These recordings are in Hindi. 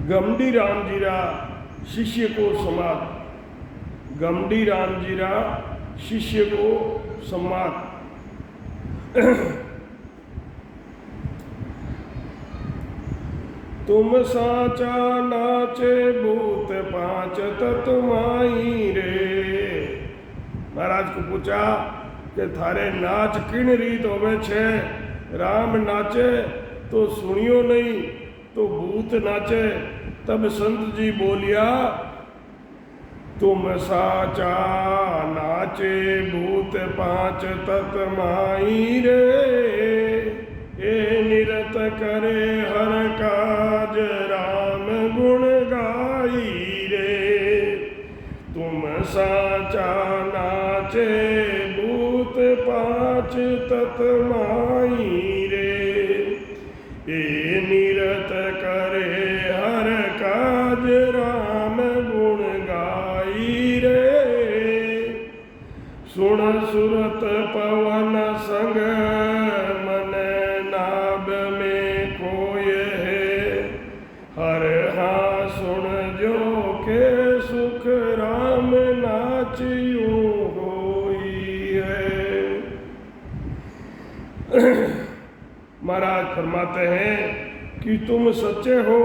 गमडी राम जीरा शिष्य को समात, गमडी राम जीरा शिष्य को समात। तुम साचा नाचे भूत पांच तत्माई रे। महाराज को पूछा कि थारे नाच किन रीत होवे छे। राम नाचे तो सुनियो नहीं तो भूत नाचे। तब संत जी बोलिया, तुम साचा नाचे भूत पांच तत्माई रे। ए निरत करे हर काज राम गुण गाई रे। तुम साचा नाचे भूत पांच तत्माई रे। ए निरत करे हर काज राम गुण गाई रे। सुन सुरत पवन संग मन नाभ में खोय है। हर हाँ सुन जो के सुख राम नाच यूं होई है। महाराज फरमाते हैं कि तुम सच्चे हो।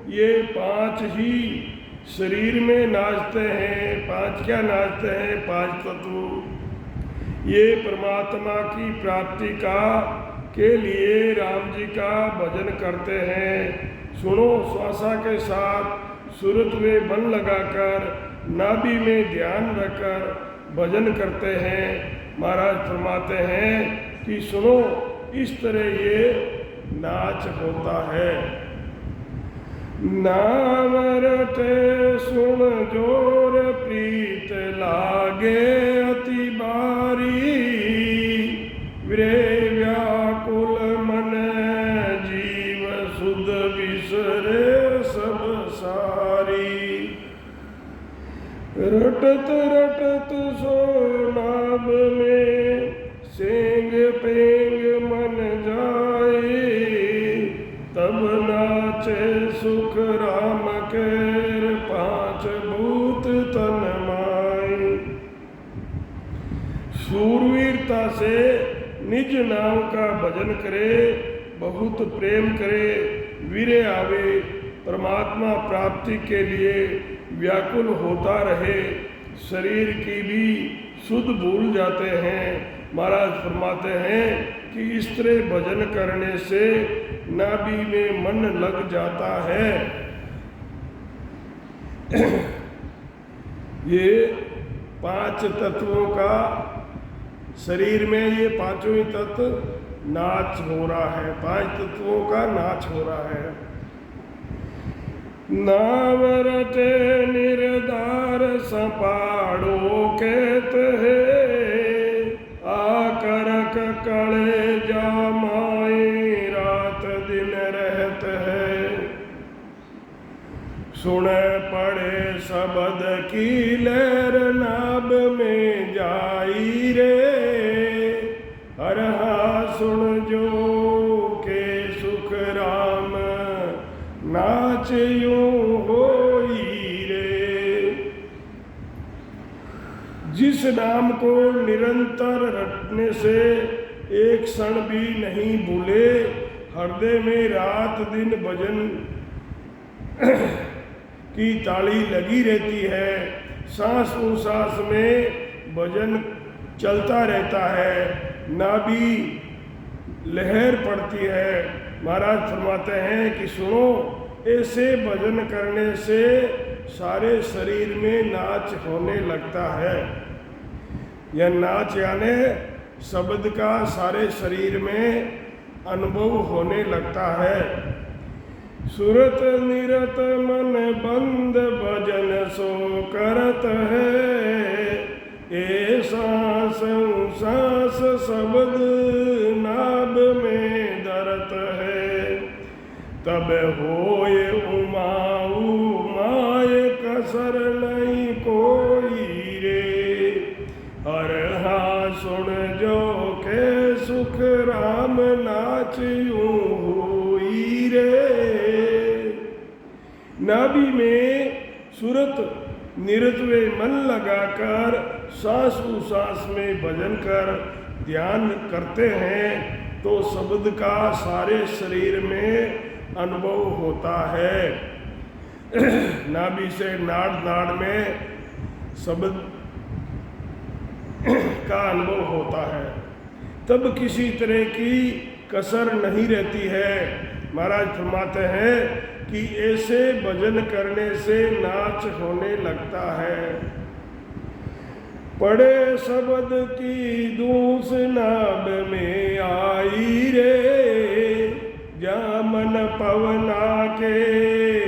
ये पांच ही शरीर में नाचते हैं। पांच क्या नाचते हैं? पांच तत्व। ये परमात्मा की प्राप्ति का के लिए राम जी का भजन करते हैं। सुनो, श्वासा के साथ सुरत में मन लगाकर नाभि में ध्यान रखकर भजन करते हैं। महाराज फरमाते हैं कि सुनो, इस तरह ये नाच होता है। नाम रटे सुन जोर प्रीत लागे अति बारी। रे व्याकुल मन जीव सुध बिसरे सब सारी। रटत रटत सो नाभ में सेंग पेंग मन जाए। तब नाचे सुख राम केर पांच भूत तन माए। शूरवीरता से निज नाम का भजन करे, बहुत प्रेम करे, वीरे आवे, परमात्मा प्राप्ति के लिए व्याकुल होता रहे, शरीर की भी सुध भूल जाते हैं। महाराज फरमाते हैं कि इस तरह भजन करने से नाभि में मन लग जाता है। ये पांच तत्वों का शरीर में, ये पांचों ही तत्व नाच हो रहा है। पांच तत्वों का नाच हो रहा है। नाम रटे निर्धार सपाड़ो कहत है। आकरक कले जामाए रात दिन रहत है। सुने पड़े शब्द की लहर नाभ में जाई रे। हर हा सुन जो के सुख राम नाच यूं होई रे। जिस नाम को निरंतर रटने से एक क्षण भी नहीं भूले, हृदय में रात दिन भजन की ताली लगी रहती है। सांस सांस में भजन चलता रहता है, नाभि लहर पड़ती है। महाराज फरमाते हैं कि सुनो, ऐसे भजन करने से सारे शरीर में नाच होने लगता है। यह नाच यानी शब्द का सारे शरीर में अनुभव होने लगता है। सुरत निरत मन बंद भजन सो करत है। ए सांस सांस शब्द नाभ में दरत है। तब होए उमाऊ माय कसर नहीं कोई रे। हर हा सुन जो के सुख राम नाच यूं हुई रे। नाभि में सुरत निरतवे मन लगाकर सांस सांस में भजन कर ध्यान करते हैं तो शब्द का सारे शरीर में अनुभव होता है। नाभि से नाड़ नाड़ में शब्द का अनुभव होता है, तब किसी तरह की कसर नहीं रहती है। महाराज फरमाते हैं कि ऐसे भजन करने से नाच होने लगता है। पड़े शब्द की दूस नाभ में आई रे, जामन पवना के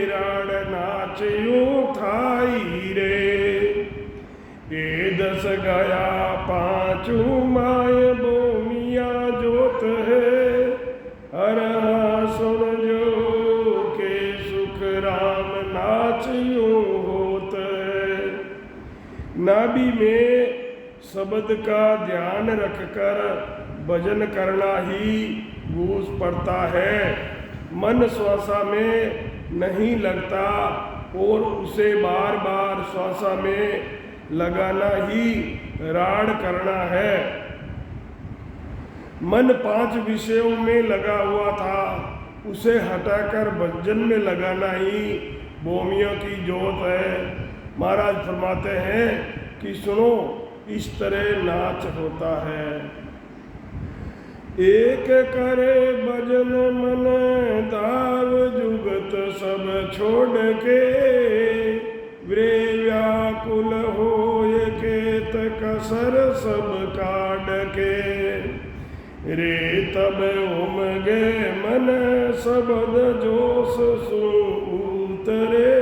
राड़ नाच यूं थाई रे। ये दस गया पांचू माय बोमिया जोत है, हर सुन जो के सुख राम नाच यूं होत है। नाभि में शब्द का ध्यान रखकर भजन करना ही गूंज पड़ता है। मन श्वासा में नहीं लगता और उसे बार बार श्वासा में लगाना ही राड़ करना है। मन 5 विषयों में लगा हुआ था, उसे हटाकर भजन में लगाना ही भूमियों की जोत है। महाराज फरमाते हैं कि सुनो, इस तरह नाच होता है। एक करे भजन मन दाव जुगत सब छोड़ के, वे व्याकुल होय केत कसर सब काट के। रे तब उमगे मन शब्द जोश सूतरे,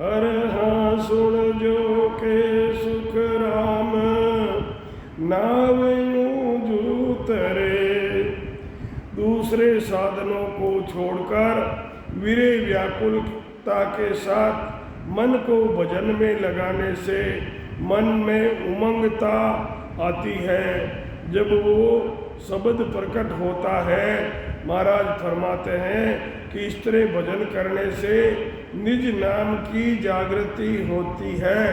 हर हाँ सुन जो के सुख राम नाव यूं जूतरे। दूसरे साधनों को छोड़कर वीरे व्याकुलता के साथ मन को भजन में लगाने से मन में उमंगता आती है। जब वो शब्द प्रकट होता है, महाराज फरमाते हैं कि इस तरह भजन करने से निज नाम की जागृति होती है।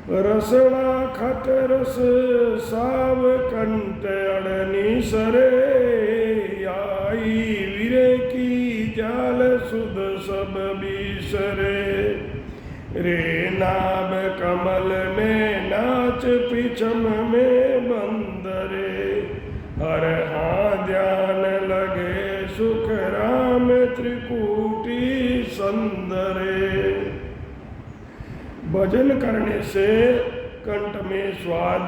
रसना खट रस साव कंठ अड़नी सरे, आई वीरे की जाल सुध सब बिसरे। रे नाभ कमल में नाच पिछम में बंदरे, हर हाँ ध्यान लगे सुख राम त्रिकूटी संदरे। भजन करने से कंठ में स्वाद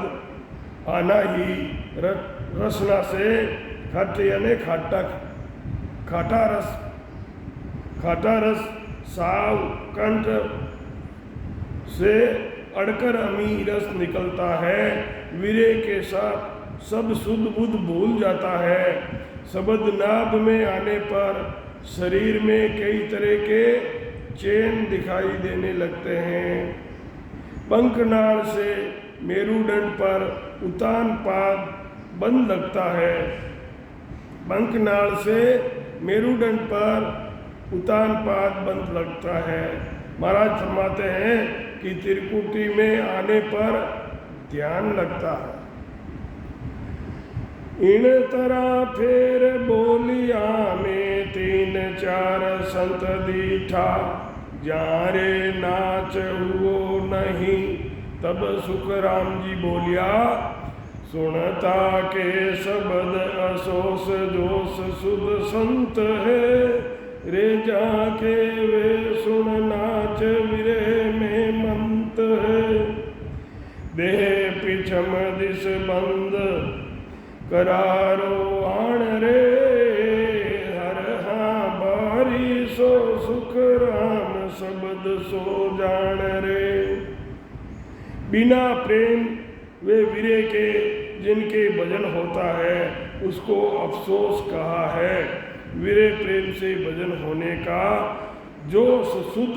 आना ही रसना से खट यानी खाटा रस साव कंठ से अड़कर अमी रस निकलता है। वीरे के साथ सब शुद्ध बुद्ध भूल जाता है। शब्द नाभ में आने पर शरीर में कई तरह के चैन दिखाई देने लगते हैं। पंखनाड़ से मेरुदंड पर उतान पाद बंद लगता है। पंखनाड़ से मेरुदंड पर उतान पाद बंद लगता है। महाराज फरमाते हैं कि त्रिकुटी में आने पर ध्यान लगता है। इन तरह फेर बोलिया में 3-4 संत दीठा, जारे नाच हुओ नहीं तब सुख राम जी बोलिया। सुनता के शब्द असोस जोश सुध संत है, रे जाके वे सुन नाच विरे में मंत है। देह पिछम दिस बंद करारो आण रे, हर हाँ बारी सो सुख राम शब्द सो जान रे। बिना प्रेम वे वीरे के जिनके भजन होता है उसको अफसोस कहा है। वीरे प्रेम से भजन होने का जो सुध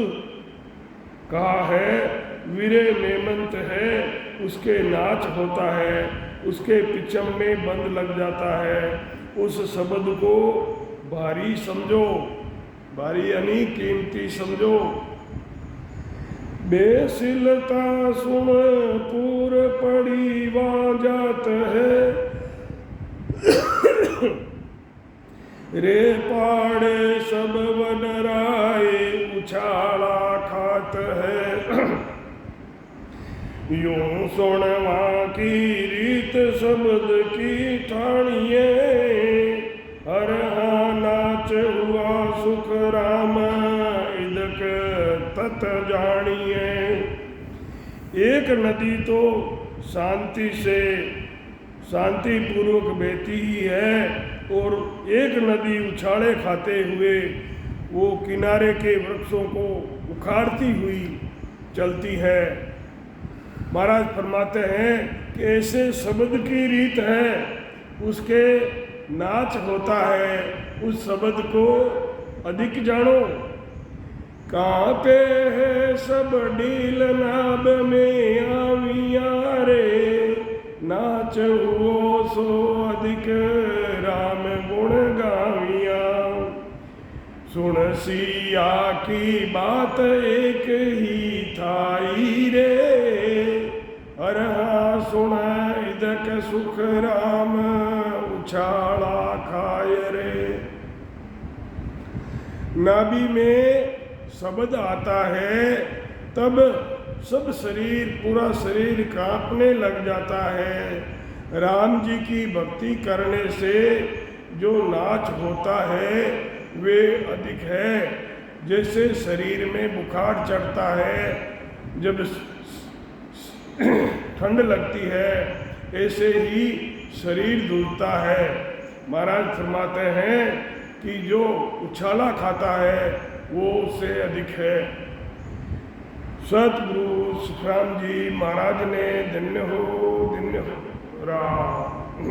कहा है, वीरे मेमंत है उसके नाच होता है, उसके पिचम में बंद लग जाता है। उस शब्द को भारी समझो, भारी यानी कीमती समझो। बेसिलता सुन पूर पड़ी वहाँ जात है, रे पाड़े सब बनराए उछाला खात है। यूं सुनवा की रीत शब्द की ठाणिए, हर हाँ नाच हुआ सुख राम इदक तत जानिए। एक नदी तो शांति से शांति पूर्वक बहती ही है, और एक नदी उछाले खाते हुए वो किनारे के वृक्षों को उखाड़ती हुई चलती है। महाराज फरमाते हैं कि ऐसे शब्द की रीत है, उसके नाच होता है, उस शब्द को अधिक जानो। कहाँ पे है सब डील नाब में आविया रे, नाच हुओ सो अधिक राम गुण गाविया। सुन सिया की बात एक ही थाई रे, अरहा सुन इदक सुख राम उछाला खाय रे। नाभि में शब्द आता है तब सब शरीर पूरा शरीर कांपने लग जाता है। राम जी की भक्ति करने से जो नाच होता है वे अधिक है। जैसे शरीर में बुखार चढ़ता है जब ठंड लगती है, ऐसे ही शरीर धुलता है। महाराज फरमाते हैं कि जो उछाला खाता है वो उससे अधिक है। सतगुरु सुखराम जी महाराज ने धन्य हो राम।